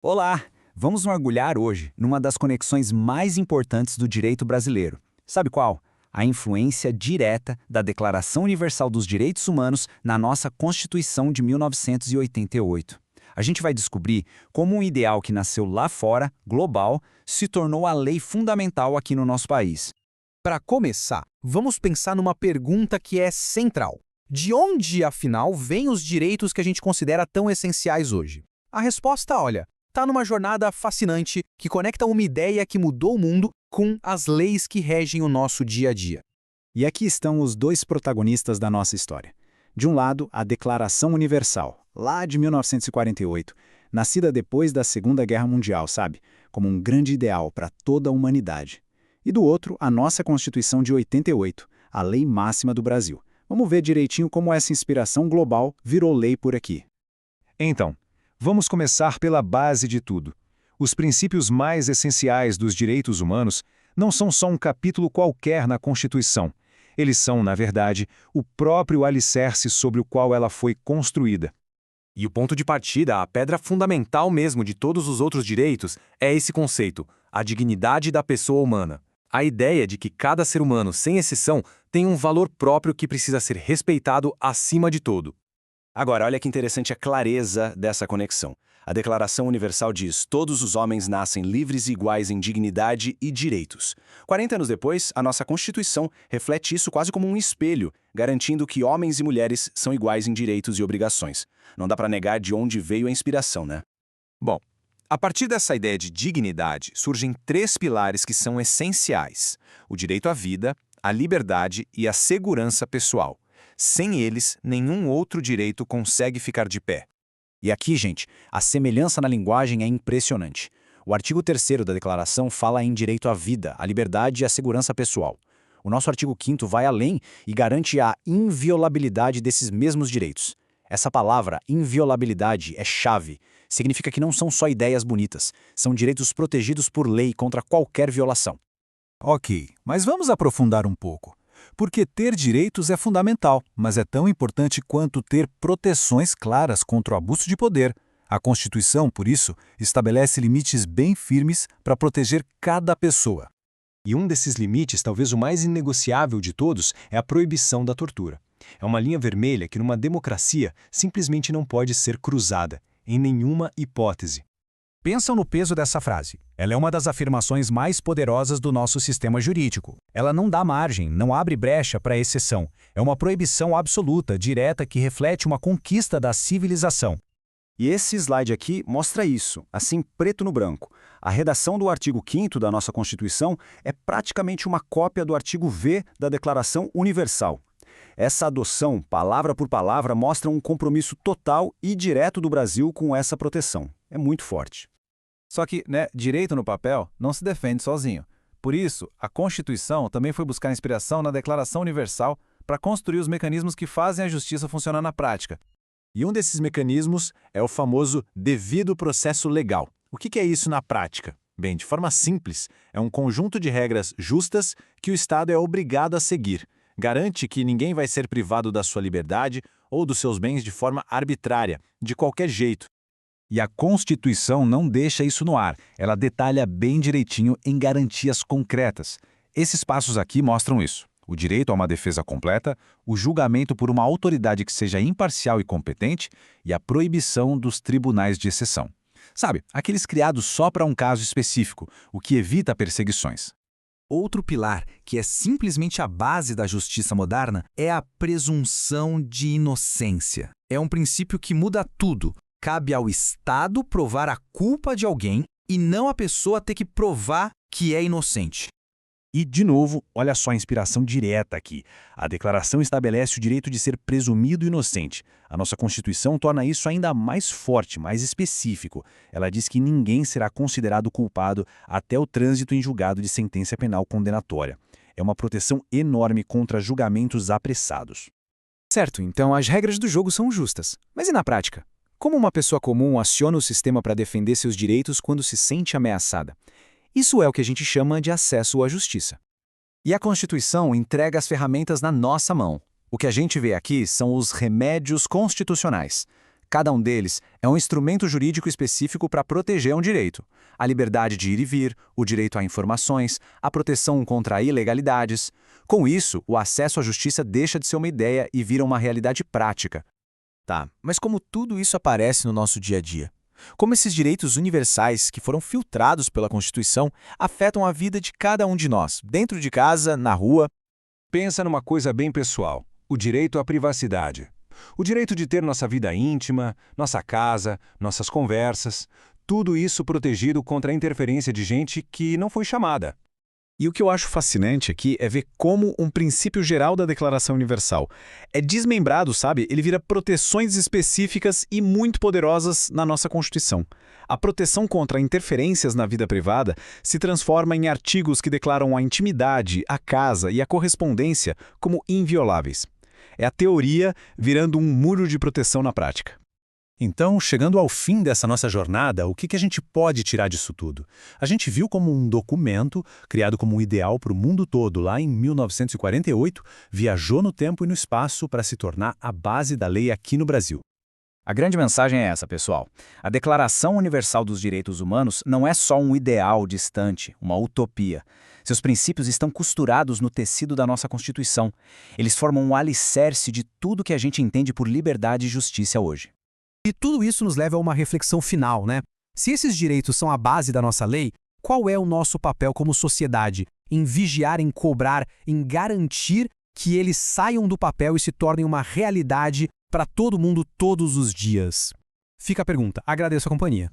Olá! Vamos mergulhar hoje numa das conexões mais importantes do direito brasileiro. Sabe qual? A influência direta da Declaração Universal dos Direitos Humanos na nossa Constituição de 1988. A gente vai descobrir como um ideal que nasceu lá fora, global, se tornou a lei fundamental aqui no nosso país. Para começar, vamos pensar numa pergunta que é central. De onde, afinal, vêm os direitos que a gente considera tão essenciais hoje? A resposta, olha, está numa jornada fascinante que conecta uma ideia que mudou o mundo com as leis que regem o nosso dia a dia. E aqui estão os dois protagonistas da nossa história. De um lado, a Declaração Universal, lá de 1948, nascida depois da Segunda Guerra Mundial, sabe? Como um grande ideal para toda a humanidade. E do outro, a nossa Constituição de 88, a lei máxima do Brasil. Vamos ver direitinho como essa inspiração global virou lei por aqui. Então, vamos começar pela base de tudo. Os princípios mais essenciais dos direitos humanos não são só um capítulo qualquer na Constituição. Eles são, na verdade, o próprio alicerce sobre o qual ela foi construída. E o ponto de partida, a pedra fundamental mesmo de todos os outros direitos, é esse conceito, a dignidade da pessoa humana. A ideia de que cada ser humano, sem exceção, tem um valor próprio que precisa ser respeitado acima de tudo. Agora, olha que interessante a clareza dessa conexão. A Declaração Universal diz: todos os homens nascem livres e iguais em dignidade e direitos. 40 anos depois, a nossa Constituição reflete isso quase como um espelho, garantindo que homens e mulheres são iguais em direitos e obrigações. Não dá para negar de onde veio a inspiração, né? Bom, a partir dessa ideia de dignidade, surgem três pilares que são essenciais: o direito à vida, a liberdade e a segurança pessoal. Sem eles, nenhum outro direito consegue ficar de pé. E aqui, gente, a semelhança na linguagem é impressionante. O artigo 3º da Declaração fala em direito à vida, à liberdade e à segurança pessoal. O nosso artigo 5º vai além e garante a inviolabilidade desses mesmos direitos. Essa palavra, inviolabilidade, é chave. Significa que não são só ideias bonitas, são direitos protegidos por lei contra qualquer violação. Ok, mas vamos aprofundar um pouco. Porque ter direitos é fundamental, mas é tão importante quanto ter proteções claras contra o abuso de poder. A Constituição, por isso, estabelece limites bem firmes para proteger cada pessoa. E um desses limites, talvez o mais inegociável de todos, é a proibição da tortura. É uma linha vermelha que, numa democracia, simplesmente não pode ser cruzada, em nenhuma hipótese. Pensam no peso dessa frase. Ela é uma das afirmações mais poderosas do nosso sistema jurídico. Ela não dá margem, não abre brecha para exceção. É uma proibição absoluta, direta, que reflete uma conquista da civilização. E esse slide aqui mostra isso, assim preto no branco. A redação do artigo 5º da nossa Constituição é praticamente uma cópia do artigo V da Declaração Universal. Essa adoção, palavra por palavra, mostra um compromisso total e direto do Brasil com essa proteção. É muito forte. Só que, direito no papel não se defende sozinho. Por isso, a Constituição também foi buscar inspiração na Declaração Universal para construir os mecanismos que fazem a justiça funcionar na prática. E um desses mecanismos é o famoso devido processo legal. O que é isso na prática? Bem, de forma simples, é um conjunto de regras justas que o Estado é obrigado a seguir. Garante que ninguém vai ser privado da sua liberdade ou dos seus bens de forma arbitrária, de qualquer jeito. E a Constituição não deixa isso no ar, ela detalha bem direitinho em garantias concretas. Esses passos aqui mostram isso: o direito a uma defesa completa, o julgamento por uma autoridade que seja imparcial e competente e a proibição dos tribunais de exceção. Sabe, aqueles criados só para um caso específico, o que evita perseguições. Outro pilar, que é simplesmente a base da justiça moderna, é a presunção de inocência. É um princípio que muda tudo. Cabe ao Estado provar a culpa de alguém e não a pessoa ter que provar que é inocente. E, de novo, olha só a inspiração direta aqui. A Declaração estabelece o direito de ser presumido inocente. A nossa Constituição torna isso ainda mais forte, mais específico. Ela diz que ninguém será considerado culpado até o trânsito em julgado de sentença penal condenatória. É uma proteção enorme contra julgamentos apressados. Certo, então as regras do jogo são justas. Mas e na prática? Como uma pessoa comum aciona o sistema para defender seus direitos quando se sente ameaçada? Isso é o que a gente chama de acesso à justiça. E a Constituição entrega as ferramentas na nossa mão. O que a gente vê aqui são os remédios constitucionais. Cada um deles é um instrumento jurídico específico para proteger um direito. A liberdade de ir e vir, o direito a informações, a proteção contra ilegalidades. Com isso, o acesso à justiça deixa de ser uma ideia e vira uma realidade prática. Tá, mas como tudo isso aparece no nosso dia a dia? Como esses direitos universais que foram filtrados pela Constituição afetam a vida de cada um de nós, dentro de casa, na rua? Pensa numa coisa bem pessoal: o direito à privacidade. O direito de ter nossa vida íntima, nossa casa, nossas conversas, tudo isso protegido contra a interferência de gente que não foi chamada. E o que eu acho fascinante aqui é ver como um princípio geral da Declaração Universal é desmembrado, sabe? Ele vira proteções específicas e muito poderosas na nossa Constituição. A proteção contra interferências na vida privada se transforma em artigos que declaram a intimidade, a casa e a correspondência como invioláveis. É a teoria virando um muro de proteção na prática. Então, chegando ao fim dessa nossa jornada, o que a gente pode tirar disso tudo? A gente viu como um documento, criado como um ideal para o mundo todo lá em 1948, viajou no tempo e no espaço para se tornar a base da lei aqui no Brasil. A grande mensagem é essa, pessoal. A Declaração Universal dos Direitos Humanos não é só um ideal distante, uma utopia. Seus princípios estão costurados no tecido da nossa Constituição. Eles formam um alicerce de tudo que a gente entende por liberdade e justiça hoje. E tudo isso nos leva a uma reflexão final, né? Se esses direitos são a base da nossa lei, qual é o nosso papel como sociedade em vigiar, em cobrar, em garantir que eles saiam do papel e se tornem uma realidade para todo mundo todos os dias? Fica a pergunta. Agradeço a companhia.